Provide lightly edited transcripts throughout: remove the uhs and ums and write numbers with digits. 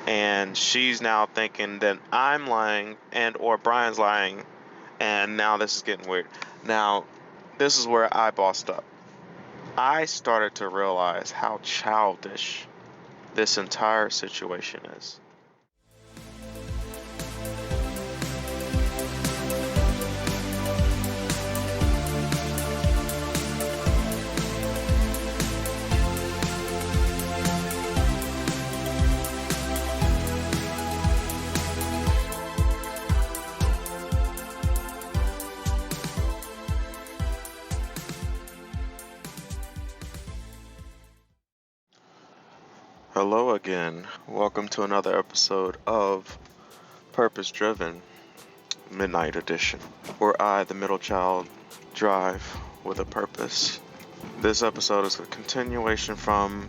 and she's now thinking that I'm lying and or Brian's lying, and now this is getting weird. Now, this is where I bossed up. I started to realize how childish this entire situation is. Hello again. Welcome to another episode of Purpose Driven Midnight Edition, where I, the middle child, drive with a purpose. This episode is a continuation from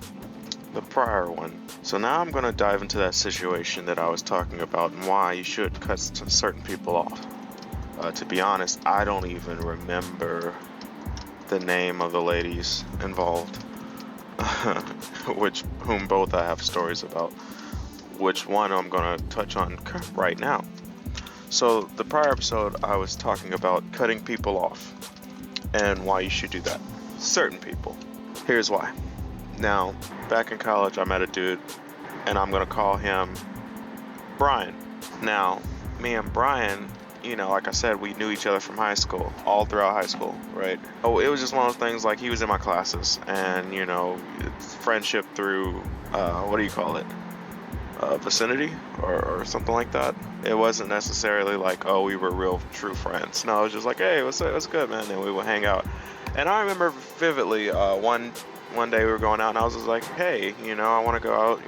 the prior one. So now I'm going to dive into that situation that I was talking about and why you should cut certain people off. To be honest, I don't even remember the name of the ladies involved. Whom both I have stories about, which one I'm going to touch on right now. So the prior episode I was talking about cutting people off and why you should do that. Certain people. Here's why. Now, back in college I met a dude, and I'm going to call him Brian. Now, me and Brian, like I said, we knew each other from high school, all throughout high school, right? Oh, it was just one of those things, like he was in my classes, and, it's friendship through, what do you call it? Vicinity or something like that. It wasn't necessarily like, oh, we were real true friends. No, it was just like, hey, what's good, man? And we would hang out. And I remember vividly, one day we were going out, and I was just like, hey, I want to go out,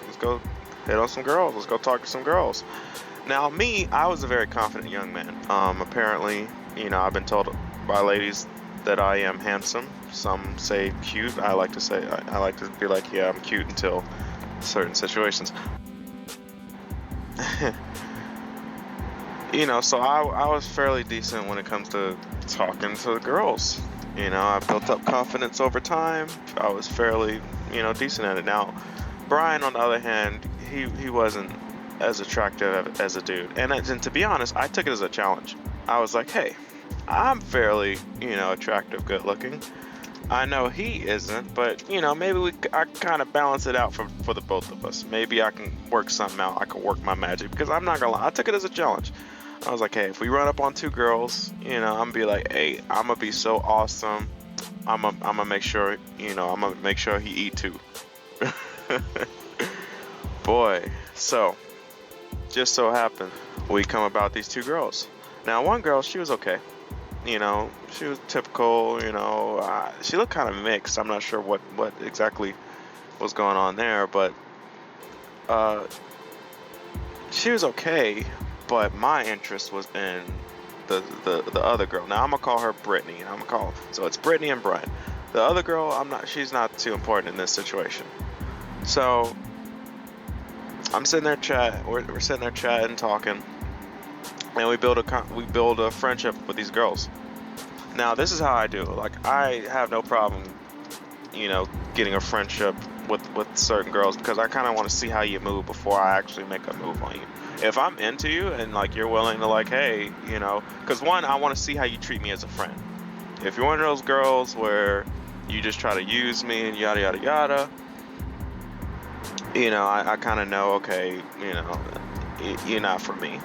let's go hit on some girls. Let's go talk to some girls. Now, I was a very confident young man. Apparently, I've been told by ladies that I am handsome. Some say cute. I like to be like, yeah, I'm cute until certain situations. So I was fairly decent when it comes to talking to the girls. I built up confidence over time. I was fairly, decent at it. Now, Brian, on the other hand, he wasn't as attractive as a dude. And to be honest, I took it as a challenge. I was like, hey, I'm fairly, attractive, good looking. I know he isn't, but, maybe I kind of balance it out for the both of us. Maybe I can work something out. I can work my magic, because I'm not gonna lie, I took it as a challenge. I was like, hey, if we run up on two girls, I'm gonna be like, hey, I'm gonna be so awesome. I'm gonna make sure, I'm gonna make sure he eat too. Boy, so just so happened we come about these two girls. Now, one girl, she was okay. She was typical. She looked kind of mixed. I'm not sure what exactly was going on there, but she was okay. But my interest was in the other girl. Now I'm gonna call her Brittany. So it's Brittany and Brian. The other girl, she's not too important in this situation. So I'm sitting there chatting. We're sitting there chatting, talking, and we build a friendship with these girls. Now, this is how I do. Like, I have no problem, getting a friendship with certain girls, because I kind of want to see how you move before I actually make a move on you. If I'm into you and like you're willing to, like, hey, because one, I want to see how you treat me as a friend. If you're one of those girls where you just try to use me and yada yada yada, I kind of know, okay, you're not for me.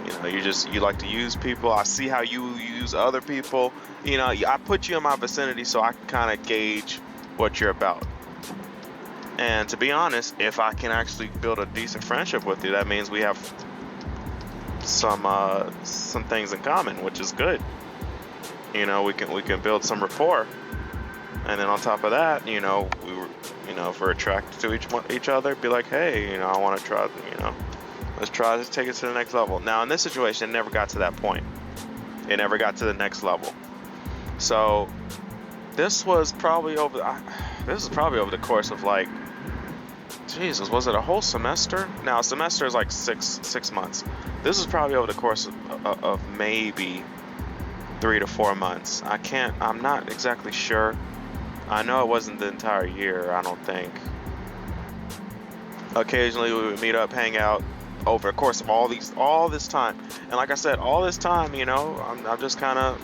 You like to use people. I see how you use other people. I put you in my vicinity so I can kind of gauge what you're about. And to be honest, if I can actually build a decent friendship with you, that means we have some things in common, which is good. We can build some rapport. And then on top of that, if we're attracted to each other, be like, hey, I want to try, let's take it to the next level. Now, in this situation, it never got to that point. It never got to the next level. So this was probably over the course of, like, Jesus, was it a whole semester? Now, a semester is like six months. This is probably over the course of maybe 3 to 4 months. I'm not exactly sure. I know it wasn't the entire year, I don't think. Occasionally we would meet up, hang out over the course of all this time. And like I said, all this time, I'm just kind of,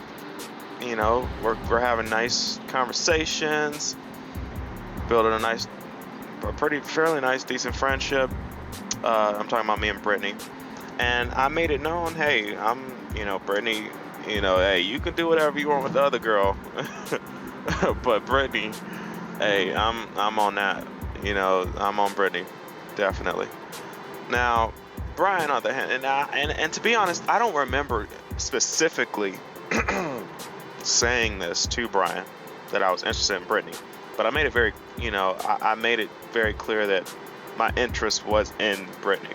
we're having nice conversations, building fairly nice, decent friendship. I'm talking about me and Brittany. And I made it known, hey, Brittany, hey, you can do whatever you want with the other girl. But Brittany, hey, I'm on that. I'm on Brittany. Definitely. Now, Brian, on the other hand, and to be honest, I don't remember specifically saying this to Brian that I was interested in Brittany, but I made it very, I made it very clear that my interest was in Brittany,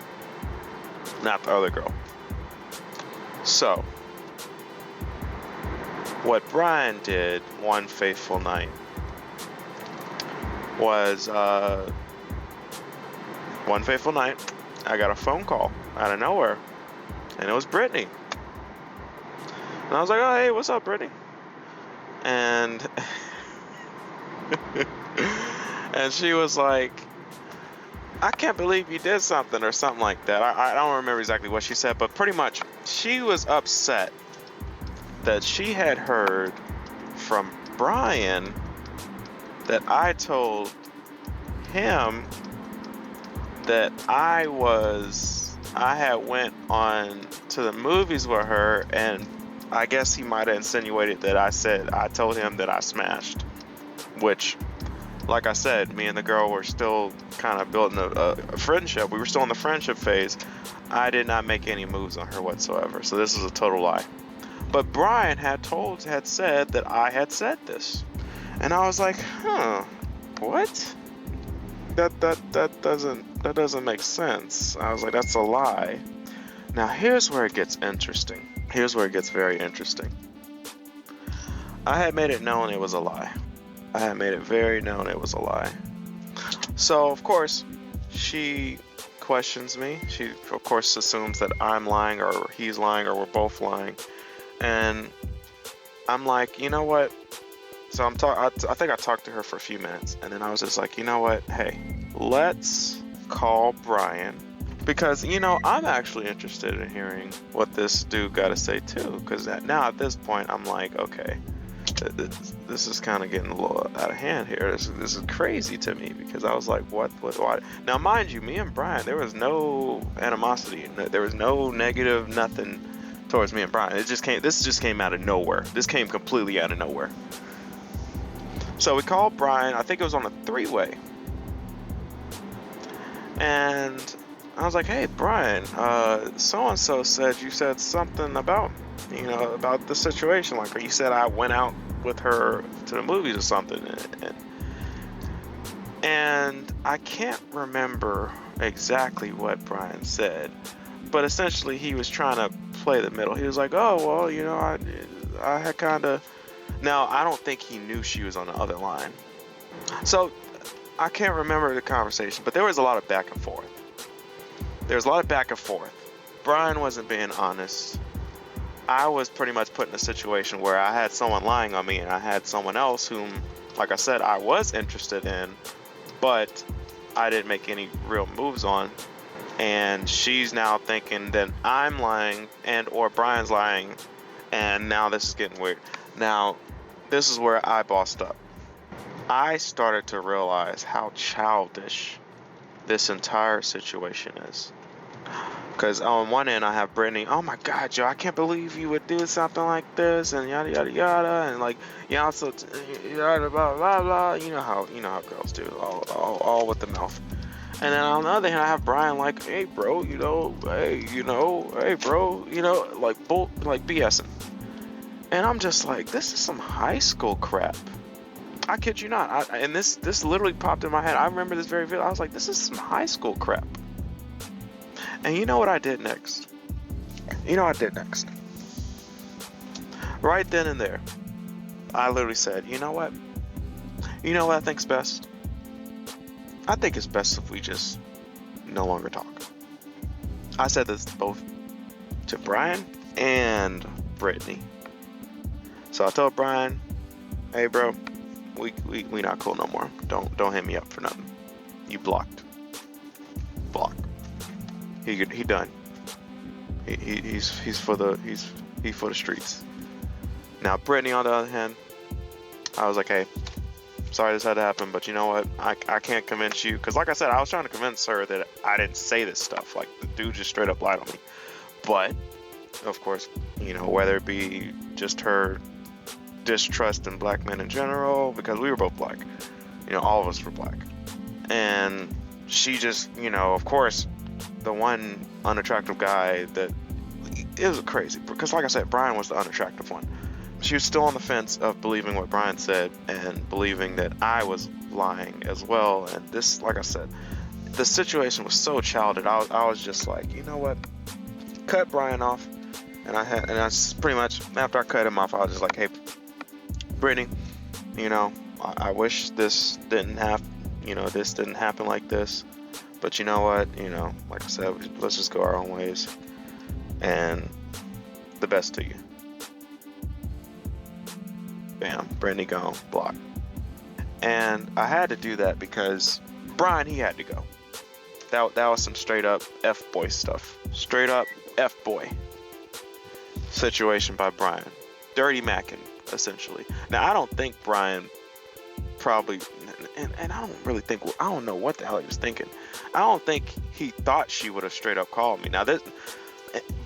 not the other girl. So, what Brian did one fateful night was, one fateful night, I got a phone call out of nowhere, and it was Brittany. And I was like, oh, hey, what's up, Brittany? And and she was like, I can't believe you did something or something like that. I don't remember exactly what she said, but pretty much she was upset that she had heard from Brian that I told him that I had went on to the movies with her, and I guess he might have insinuated that I told him that I smashed, which, like I said, me and the girl were still kind of building a friendship. We were still in the friendship phase. I did not make any moves on her whatsoever, so this is a total lie. But Brian had said that I had said this, and I was like, what? That doesn't make sense. I was like, that's a lie. Now here's where it gets interesting. Here's where it gets very interesting. I had made it known it was a lie. I had made it very known it was a lie. So of course, she questions me. She of course assumes that I'm lying or he's lying or we're both lying. And I'm like, you know what? So I think I talked to her for a few minutes, and then I was just like, you know what? Hey, let's call Brian, because I'm actually interested in hearing what this dude got to say too. Because now at this point, I'm like, okay, this is kind of getting a little out of hand here. This is crazy to me, because I was like, what? Now, mind you, me and Brian, there was no animosity. There was no negative nothing towards me and Brian. This just came out of nowhere. This came completely out of nowhere. So we called Brian. I think it was on a three-way. And I was like, hey, Brian, so-and-so said you said something about the situation. Like, you said I went out with her to the movies or something. And I can't remember exactly what Brian said. But essentially, he was trying to play the middle. He was like, oh, well, I had kind of... Now, I don't think he knew she was on the other line. So, I can't remember the conversation, but there was a lot of back and forth. Brian wasn't being honest. I was pretty much put in a situation where I had someone lying on me, and I had someone else whom, like I said, I was interested in, but I didn't make any real moves on. And she's now thinking that I'm lying or Brian's lying, and now this is getting weird. Now, this is where I bossed up. I started to realize how childish this entire situation is. Because on one end, I have Brittany, oh my God, Joe, I can't believe you would do something like this, and yada, yada, yada, and like, so yada, blah, blah, blah. You know how girls do, all with the mouth. And then on the other hand, I have Brian like, hey, bro, hey, bro, like BSing. And I'm just like, this is some high school crap. I kid you not. And this literally popped in my head. I remember this very vividly. I was like, this is some high school crap. And you know what I did next? Right then and there, I literally said, you know what I think's best? I think it's best if we just no longer talk. I said this both to Brian and Brittany. So I told Brian, hey bro, we not cool no more. Don't hit me up for nothing. You blocked. He done. He's for the streets. Now Brittany, on the other hand, I was like, hey, sorry this had to happen, but you know what? I can't convince you, because like I said, I was trying to convince her that I didn't say this stuff. Like, the dude just straight up lied on me. But of course, you know, whether it be just her distrust in black men in general, because we were both black, you know, all of us were black, and she just, you know, of course, the one unattractive guy that, it was crazy, because like I said, Brian was the unattractive one. She was still on the fence of believing what Brian said and believing that I was lying as well. And this, like I said, the situation was so childish. I was just like, you know what? Cut Brian off. And I pretty much, after I cut him off, I was just like, hey, Brittany, you know, I wish this didn't happen like this. But you know what? You know, like I said, let's just go our own ways. And the best to you. Bam, Brittany gone, blocked. And I had to do that because Brian, he had to go. That was some straight up F-boy stuff. Straight up F-boy situation by Brian. Dirty macking, essentially. Now, I don't think Brian probably, and I don't know what the hell he was thinking. I don't think he thought she would have straight up called me. Now,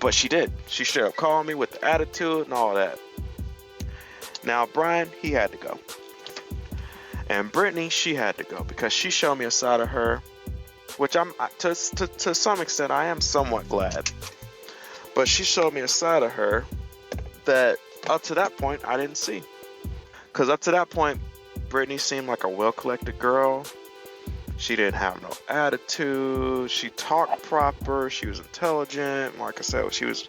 but she did. She straight up called me with the attitude and all that. Now, Brian, he had to go. And Brittany, she had to go because she showed me a side of her, which to some extent, I am somewhat glad. But she showed me a side of her that up to that point, I didn't see. Because up to that point, Brittany seemed like a well-collected girl. She didn't have no attitude. She talked proper. She was intelligent. Like I said, she was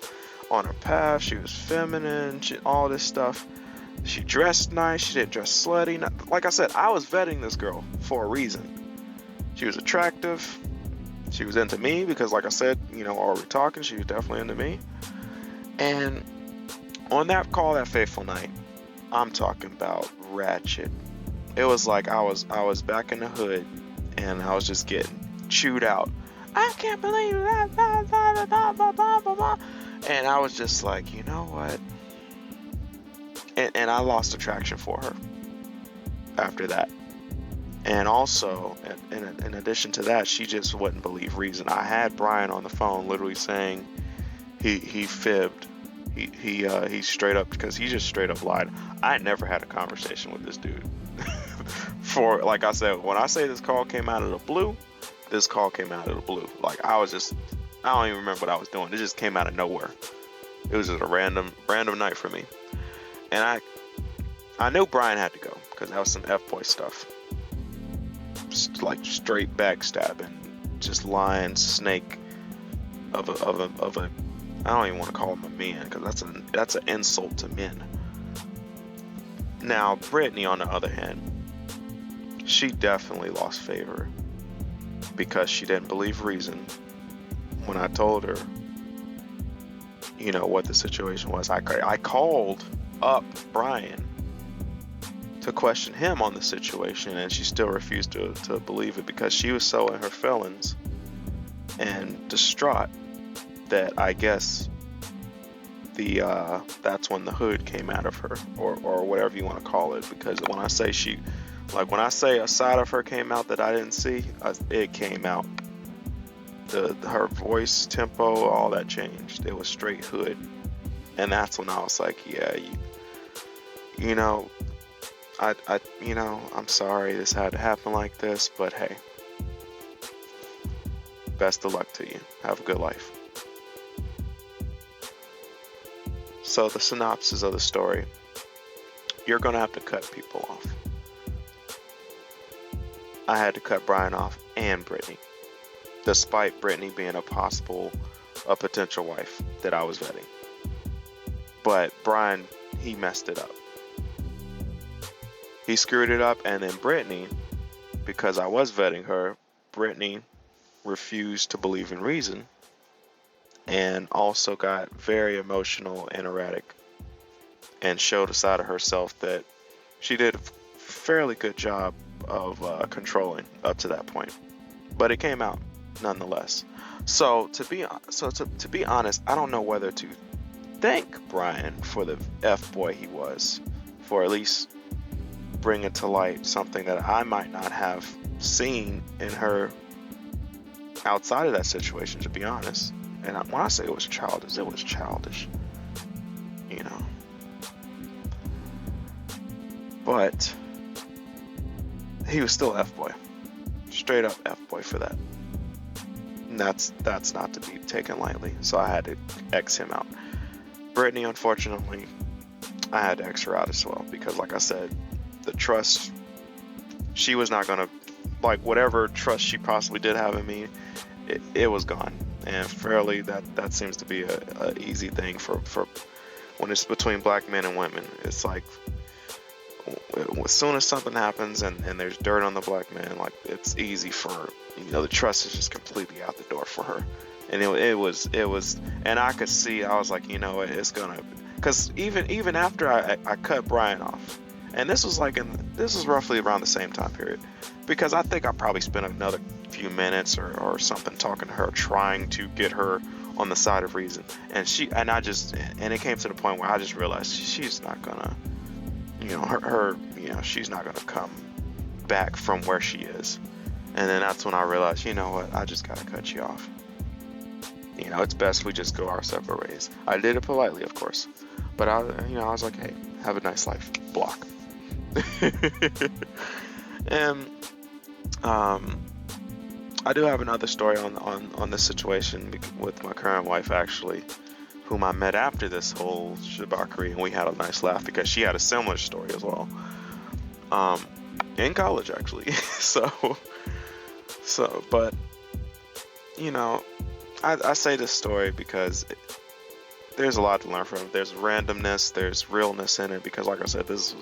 on her path. She was feminine. All this stuff. She dressed nice. She didn't dress slutty. Like I said, I was vetting this girl for a reason. She was attractive. She was into me because, like I said, you know, while we were talking, she was definitely into me. And on that call, that fateful night, I'm talking about ratchet. It was like I was back in the hood, and I was just getting chewed out. I can't believe that. And I was just like, you know what? And I lost attraction for her after that. And also, in addition to that, she just wouldn't believe reason. I had Brian on the phone literally saying he fibbed. He straight up, because he just straight up lied. I never had a conversation with this dude. For, like I said, when I say this call came out of the blue, this call came out of the blue. Like, I don't even remember what I was doing. It just came out of nowhere. It was just a random night for me. And I knew Brian had to go because that was some F-boy stuff. Just like straight backstabbing, just lying snake of a I don't even want to call him a man because that's an insult to men. Now Brittany, on the other hand, she definitely lost favor because she didn't believe reason when I told her, you know, what the situation was. I called up Brian to question him on the situation, and she still refused to believe it because she was so in her feelings and distraught that I guess that's when the hood came out of her, or whatever you want to call it. Because when I say a side of her came out that I didn't see, it came out. Her voice, tempo, all that changed. It was straight hood, and that's when I was like, yeah, you know, I'm sorry this had to happen like this, but hey, best of luck to you. Have a good life. So the synopsis of the story: you're gonna have to cut people off. I had to cut Brian off and Brittany, despite Brittany being a potential wife that I was vetting. But Brian, he messed it up. He screwed it up, and then Brittany, because I was vetting her, Brittany refused to believe in reason and also got very emotional and erratic and showed a side of herself that she did a fairly good job of controlling up to that point. But it came out nonetheless. So to be honest, I don't know whether to thank Brian for the F boy he was, for at least bringing to light something that I might not have seen in her outside of that situation, to be honest. And when I say it was childish, you know. But he was still F boy, straight up F boy for that. And that's not to be taken lightly. So I had to X him out. Brittany, unfortunately, I had to X her out as well because, like I said, the trust, she was not gonna, like, whatever trust she possibly did have in me, it was gone. And fairly, that seems to be a easy thing for when it's between black men and women. It's like, as soon as something happens and there's dirt on the black man, like, it's easy for, the trust is just completely out the door for her. And it was, and I could see, I was like, it's gonna, because even after I cut Brian off, and this was roughly around the same time period, because I think I probably spent another few minutes or something talking to her, trying to get her on the side of reason, and it came to the point where I just realized she's not gonna, she's not gonna come back from where she is. And then that's when I realized, you know what, I just gotta cut you off. It's best we just go our separate ways. I did it politely, of course, but I was like, hey, have a nice life. Block. And I do have another story on this situation with my current wife, actually, whom I met after this whole shibakari, and we had a nice laugh because she had a similar story as well. In college, actually. But I say this story because there's a lot to learn from it. There's randomness, there's realness in it, because, like I said, this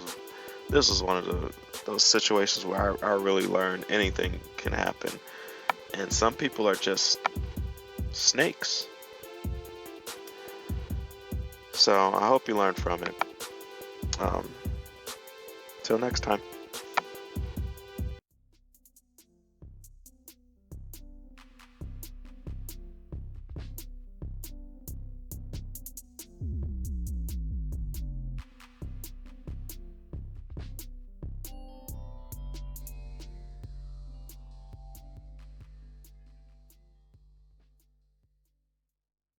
was one of those situations where I really learned anything can happen, and some people are just snakes. So I hope you learned from it. Till next time.